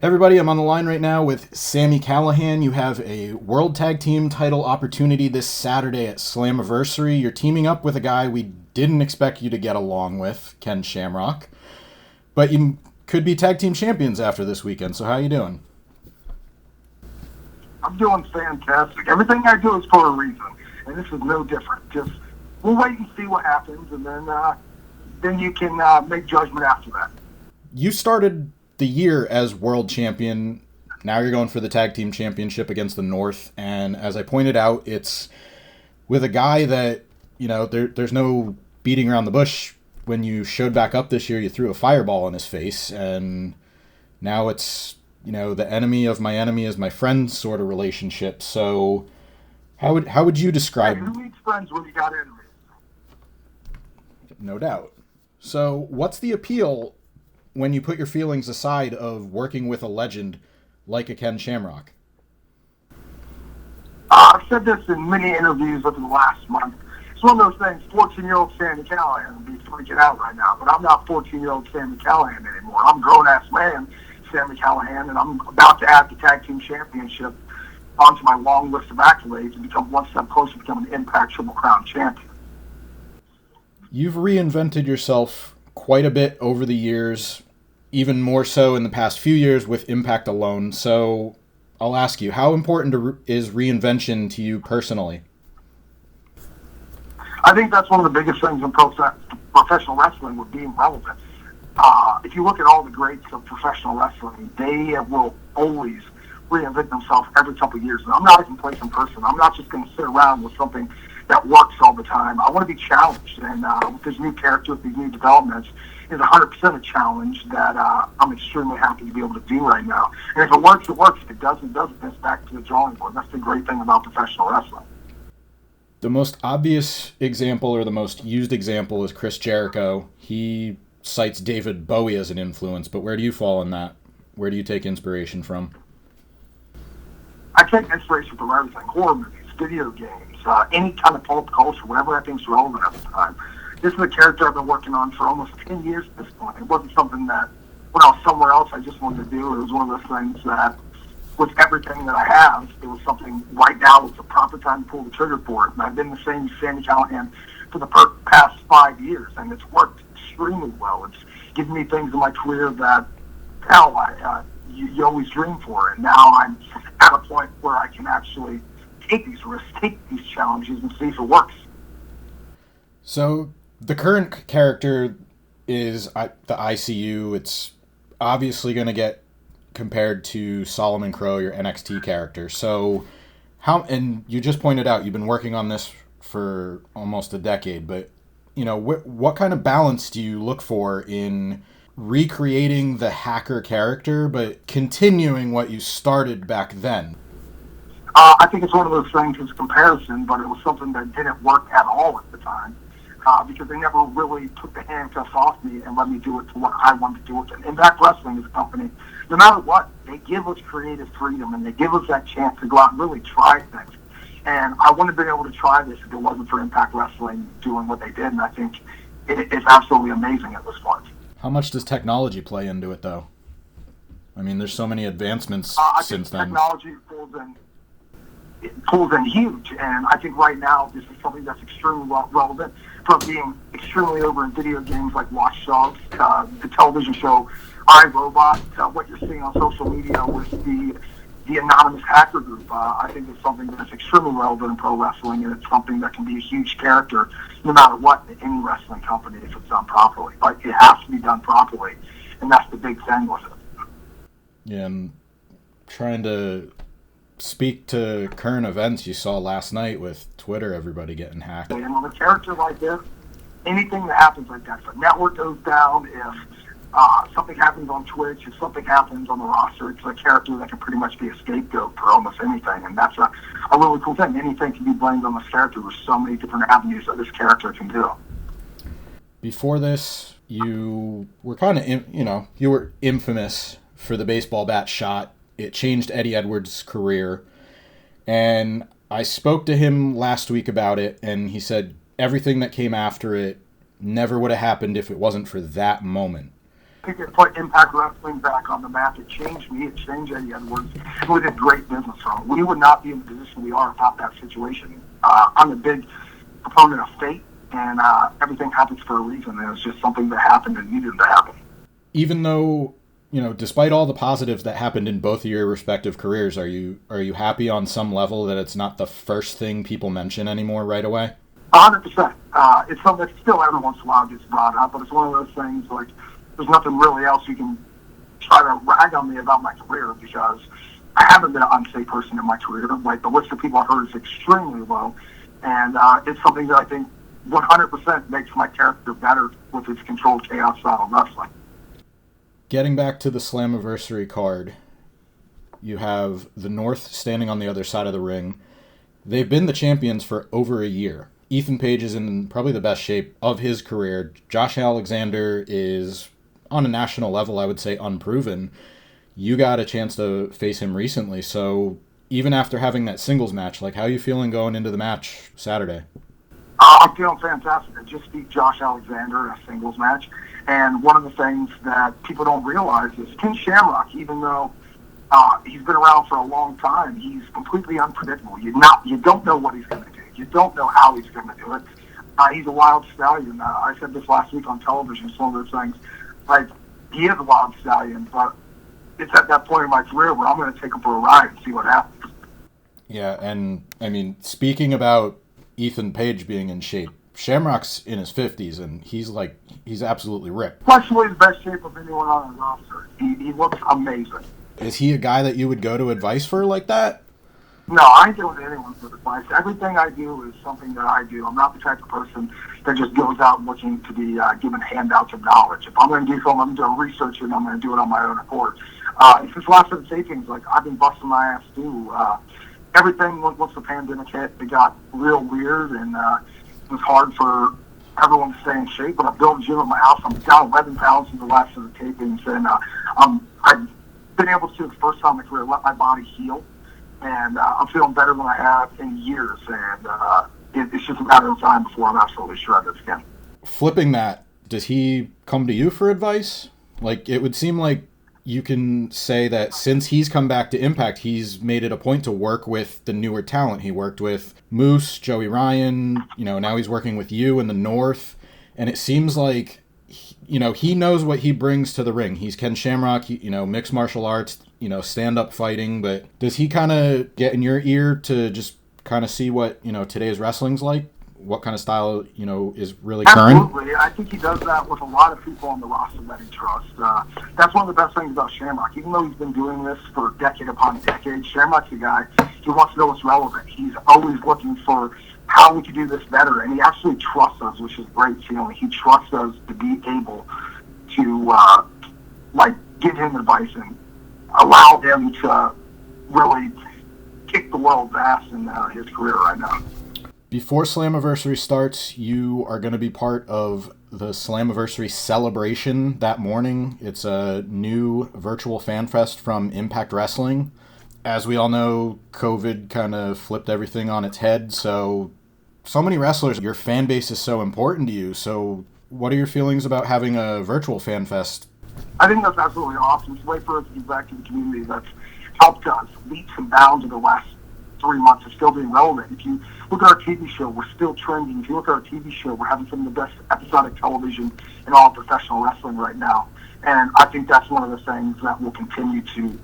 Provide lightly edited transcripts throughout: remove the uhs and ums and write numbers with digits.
Everybody, I'm on the line right now with Sami Callihan. You have a World Tag Team title opportunity this Saturday at Slammiversary. You're teaming up with a guy we didn't expect you to get along with, Ken Shamrock. But you could be tag team champions after this weekend, so how you doing? I'm doing fantastic. Everything I do is for a reason, and this is no different. Just we'll wait and see what happens, and then you can make judgment after that. You started the year as world champion. Now you're going for the tag team championship against the North, and as I pointed out, it's with a guy that, there's no beating around the bush. When you showed back up this year, you threw a fireball in his face, and now it's, the enemy of my enemy is my friend sort of relationship. So how would you describe... Hey, who needs friends when you got enemies? No doubt. So what's the appeal when you put your feelings aside of working with a legend like a Ken Shamrock? I've said this in many interviews over the last month. It's one of those things, 14-year-old Sami Callihan would be freaking out right now, but I'm not 14-year-old Sami Callihan anymore. I'm a grown-ass man, Sami Callihan, and I'm about to add the Tag Team Championship onto my long list of accolades and become one step closer to becoming an Impact Triple Crown champion. You've reinvented yourself quite a bit over the years, even more so in the past few years with Impact alone. So I'll ask you, how important is reinvention to you personally? I think that's one of the biggest things in professional wrestling with being relevant. If you look at all the greats of professional wrestling, they will always reinvent themselves every couple of years. And I'm not a complacent person. I'm not just going to sit around with something that works all the time. I want to be challenged. And with this new character, with these new developments, is 100% a challenge that I'm extremely happy to be able to do right now. And if it works, it works. If it doesn't, it's back to the drawing board. That's the great thing about professional wrestling. The most obvious example, or the most used example, is Chris Jericho. He cites David Bowie as an influence, but where do you fall in that? Where do you take inspiration from? I take inspiration from everything: horror movies, video games, any kind of pop culture, whatever I think is relevant at the time. This is a character I've been working on for almost 10 years at this point. It wasn't something that, when I was somewhere else, I just wanted to do. It was one of those things that, with everything that I have, it was something right now was the proper time to pull the trigger for it. And I've been the same Sami Callihan for the past 5 years, and it's worked extremely well. It's given me things in my career that, you always dream for. And now I'm at a point where I can actually take these risks, take these challenges, and see if it works. So the current character is the ICU. It's obviously going to get compared to Solomon Crow, your NXT character. So and you just pointed out you've been working on this for almost a decade, but what kind of balance do you look for in recreating the hacker character but continuing what you started back then? I think it's one of those things as a comparison, but it was something that didn't work at all at the time. Because they never really took the handcuffs off me and let me do it to what I wanted to do with it. Impact Wrestling is a company, no matter what, they give us creative freedom and they give us that chance to go out and really try things. And I wouldn't have been able to try this if it wasn't for Impact Wrestling doing what they did, and I think it's absolutely amazing at this point. How much does technology play into it, though? I mean, there's so many advancements since then. Technology pulls in huge, and I think right now this is something that's extremely relevant, from being extremely over in video games like Watch Dogs, the television show iRobot, what you're seeing on social media with the anonymous hacker group. I think it's something that's extremely relevant in pro wrestling, and it's something that can be a huge character no matter what in any wrestling company if it's done properly. But it has to be done properly, and that's the big thing with it. Yeah, I'm trying to speak to current events you saw last night with Twitter, everybody getting hacked. And with a character like this, anything that happens like that, if a network goes down, if something happens on Twitch, if something happens on the roster, it's a character that can pretty much be a scapegoat for almost anything, and that's a really cool thing. Anything can be blamed on this character. There's so many different avenues that this character can do. Before this, you were kind of, you were infamous for the baseball bat shot. It changed Eddie Edwards' career. And I spoke to him last week about it, and he said everything that came after it never would have happened if it wasn't for that moment. think it put Impact Wrestling back on the map. It changed me. It changed Eddie Edwards. And we did great business from it. We would not be in the position we are without that situation. I'm a big proponent of fate, and everything happens for a reason. And it's just something that happened and needed to happen. Even though, despite all the positives that happened in both of your respective careers, are you happy on some level that it's not the first thing people mention anymore right away? 100%. It's something that still every once in a while gets brought up, but it's one of those things like there's nothing really else you can try to rag on me about my career because I haven't been an unsafe person in my career. Like the list of people I've heard is extremely low, and it's something that I think 100% makes my character better with its controlled chaos style of wrestling. Getting back to the Slammiversary card, you have the North standing on the other side of the ring. They've been the champions for over a year. Ethan Page is in probably the best shape of his career. Josh Alexander is, on a national level, I would say unproven. You got a chance to face him recently, so even after having that singles match, how are you feeling going into the match Saturday? I'm feeling fantastic. I just beat Josh Alexander in a singles match, and one of the things that people don't realize is Ken Shamrock, even though he's been around for a long time, he's completely unpredictable. You don't know what he's going to do. You don't know how he's going to do it. He's a wild stallion. I said this last week on television. It's one of those things. He is a wild stallion, but it's at that point in my career where I'm going to take him for a ride and see what happens. Yeah, and speaking about Ethan Page being in shape, Shamrock's in his 50s, and he's absolutely ripped. Actually, the best shape of anyone on the roster. He looks amazing. Is he a guy that you would go to advice for like that? No, I ain't going to anyone for advice. Everything I do is something that I do. I'm not the type of person that just goes out looking to be given handouts of knowledge. If I'm going to do something, I'm going to research it, and I'm going to do it on my own accord. Since last of the tapings, I've been busting my ass too. Everything, once the pandemic hit, it got real weird, and it was hard for everyone to stay in shape. But I built a gym at my house. I'm down 11 pounds in the last of the tapings, and I've been able to, for the first time in my career, let my body heal. And I'm feeling better than I have in years, and it's just a matter of time before I'm absolutely shredded again. Flipping that, does he come to you for advice? It would seem like you can say that since he's come back to Impact, he's made it a point to work with the newer talent. He worked with Moose, Joey Ryan, now he's working with you in the North, and it seems like he knows what he brings to the ring. He's Ken Shamrock, mixed martial arts, stand-up fighting, but does he kind of get in your ear to just kind of see what, today's wrestling's like? What kind of style, is really current? Absolutely. I think he does that with a lot of people on the roster that he trusts. That's one of the best things about Shamrock. Even though he's been doing this for decade upon decade, Shamrock's a guy, he wants to know what's relevant. He's always looking for how we can do this better, and he actually trusts us, which is great. He trusts us to be able to, give him advice and allow him to really kick the world's ass in his career right now. Before Slammiversary starts, you are going to be part of the Slammiversary celebration that morning. It's a new virtual fan fest from Impact Wrestling. As we all know, COVID kind of flipped everything on its head, so many wrestlers, your fan base is so important to you. So what are your feelings about having a virtual fan fest? I think that's absolutely awesome. It's a way for us to give back to the community that's helped us leaps and bounds in the last 3 months of still being relevant. If you look at our TV show, we're still trending. If you look at our TV show, we're having some of the best episodic television in all of professional wrestling right now. And I think that's one of the things that will continue to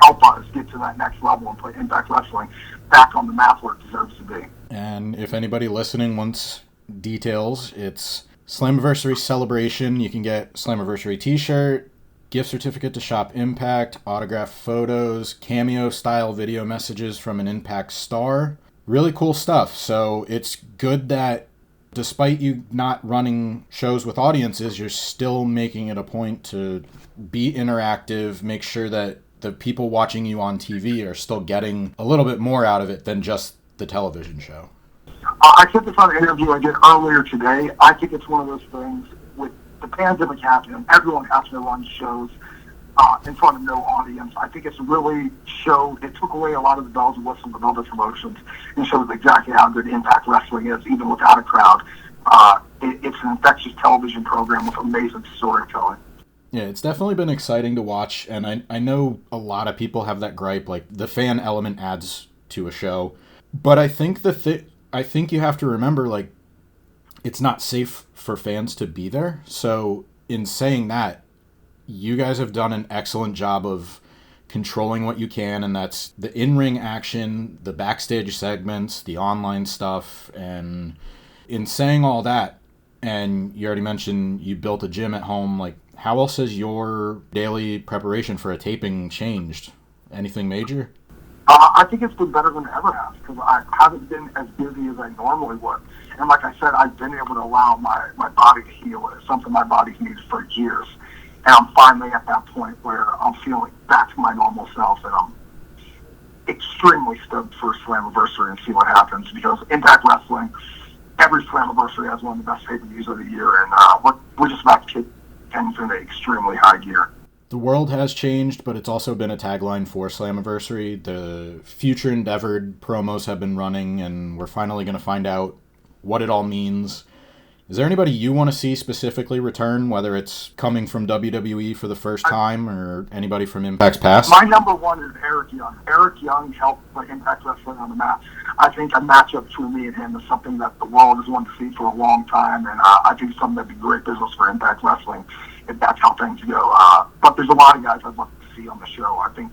help us get to that next level and put Impact Wrestling back on the map where it deserves to be. And if anybody listening wants details, it's Slammiversary Celebration. You can get Slammiversary t-shirt, gift certificate to Shop Impact, autographed photos, cameo-style video messages from an Impact star. Really cool stuff. So it's good that despite you not running shows with audiences, you're still making it a point to be interactive, make sure that the people watching you on TV are still getting a little bit more out of it than just the television show. I said this on an interview I did earlier today. I think it's one of those things with the pandemic happening, everyone has to run shows in front of no audience. I think it's really it took away a lot of the bells and whistles of other promotions and showed exactly how good Impact Wrestling is, even without a crowd. It's an infectious television program with amazing storytelling. Yeah, it's definitely been exciting to watch, and I know a lot of people have that gripe, like the fan element adds to a show. But I think I think you have to remember, like, it's not safe for fans to be there. So in saying that, you guys have done an excellent job of controlling what you can, and that's the in-ring action, the backstage segments, the online stuff. And in saying all that, and you already mentioned you built a gym at home, like, how else has your daily preparation for a taping changed? Anything major? I think it's been better than it ever has because I haven't been as busy as I normally would. And like I said, I've been able to allow my body to heal. It's something my body's needed for years. And I'm finally at that point where I'm feeling back to my normal self, and I'm extremely stoked for Slammiversary and see what happens, because Impact Wrestling, every Slammiversary has one of the best pay-per-views of the year, and we're just about to kick things into extremely high gear. The world has changed, but it's also been a tagline for Slammiversary. The future endeavored promos have been running, and we're finally going to find out what it all means. Is there anybody you want to see specifically return, whether it's coming from WWE for the first time or anybody from Impact's past? My number one is Eric Young. Eric Young helped put Impact Wrestling on the map. I think a matchup between me and him is something that the world has wanted to see for a long time, and I think something that'd be great business for Impact Wrestling if that's how things go. But there's a lot of guys I'd love to see on the show. I think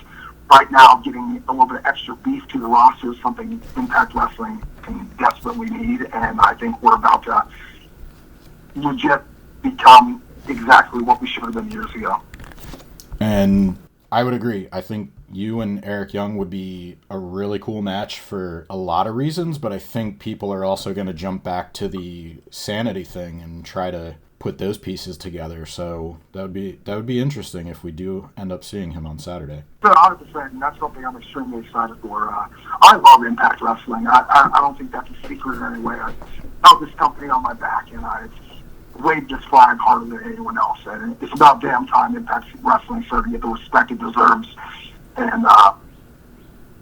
right now getting a little bit of extra beef to the roster is something Impact Wrestling can desperately need, and I think we're about to legit become exactly what we should have been years ago. And I would agree. I think you and Eric Young would be a really cool match for a lot of reasons, but I think people are also going to jump back to the sanity thing and try to put those pieces together. So that would be interesting if we do end up seeing him on Saturday. 100%, and that's something I'm extremely excited for. I love Impact Wrestling. I don't think that's a secret in any way. I felt this company on my back, and I waved this flag harder than anyone else. And it's about damn time Impact Wrestling started to get the respect it deserves. And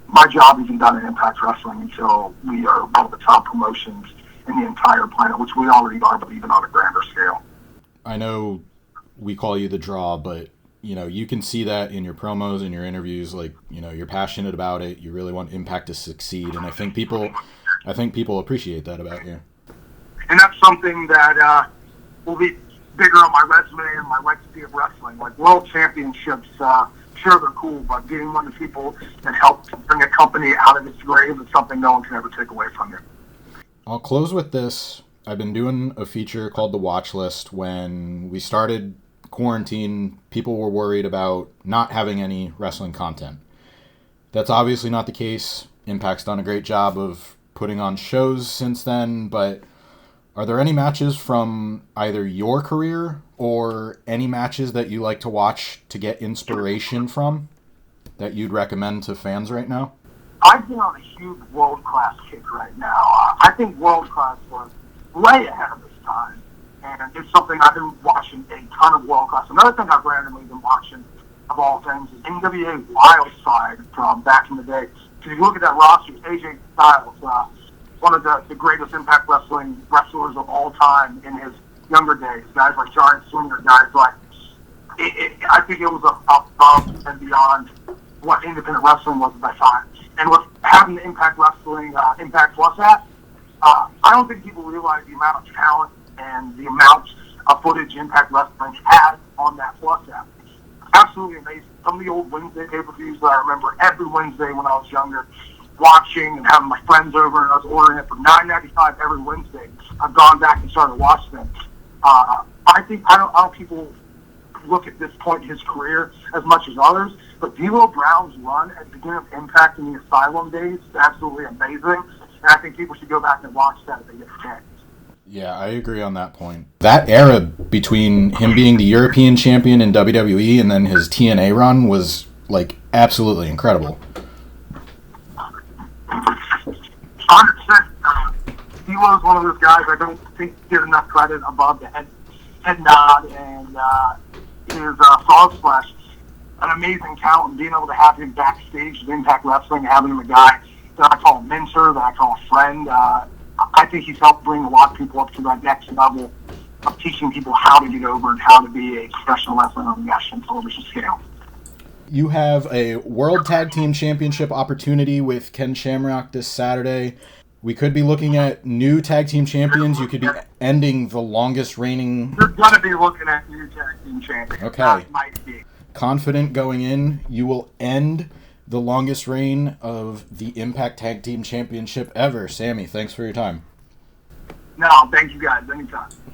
my job isn't done in Impact Wrestling until we are one of the top promotions in the entire planet, which we already are, but even on a grander scale. I know we call you the Draw, but you can see that in your promos and your interviews. Like, you're passionate about it. You really want Impact to succeed, and I think people appreciate that about you. And that's something that will be bigger on my resume and my legacy of wrestling. Like, world championships, sure, they're cool, but being one of the people that helped bring a company out of its grave is something no one can ever take away from you. I'll close with this. I've been doing a feature called The Watch List. When we started quarantine, people were worried about not having any wrestling content. That's obviously not the case. Impact's done a great job of putting on shows since then, but are there any matches from either your career or any matches that you like to watch to get inspiration from that you'd recommend to fans right now? I've been on a huge world-class kick right now. I think world-class was way ahead of its time, and it's something I've been watching a ton of world-class. Another thing I've randomly been watching, of all things, is NWA Wild Side from back in the day. So if you look at that roster, AJ Styles, one of the greatest Impact Wrestling wrestlers of all time in his younger days. Guys like Giant Swinger, guys like... I think it was above and beyond what independent wrestling was at that time. And with having the Impact Wrestling Impact Plus app, I don't think people realize the amount of talent and the amount of footage Impact Wrestling had on that Plus app. Absolutely amazing. Some of the old Wednesday pay-per-views that I remember every Wednesday when I was younger, watching and having my friends over, and I was ordering it for $9.95 every Wednesday. I've gone back and started watching it. I think I don't people look at this point in his career as much as others, but D'Lo Brown's run at the beginning of Impact in the Asylum days is absolutely amazing, and I think people should go back and watch that if they get a chance. Yeah, I agree on that point. That era between him being the European champion in WWE and then his TNA run was, like, absolutely incredible. 100%. He was one of those guys I don't think get enough credit above the head nod and his frog splash. An amazing talent, and being able to have him backstage at Impact Wrestling, having him a guy that I call a mentor, that I call a friend. I think he's helped bring a lot of people up to that next level of teaching people how to get over and how to be a professional wrestler on the national television scale. You have a World Tag Team Championship opportunity with Ken Shamrock this Saturday. We could be looking at new tag team champions. You could be ending the longest reigning... You're going to be looking at new tag team champions. Okay. That might be. Confident going in, you will end the longest reign of the Impact Tag Team Championship ever. Sami, thanks for your time. No, thank you guys. Anytime.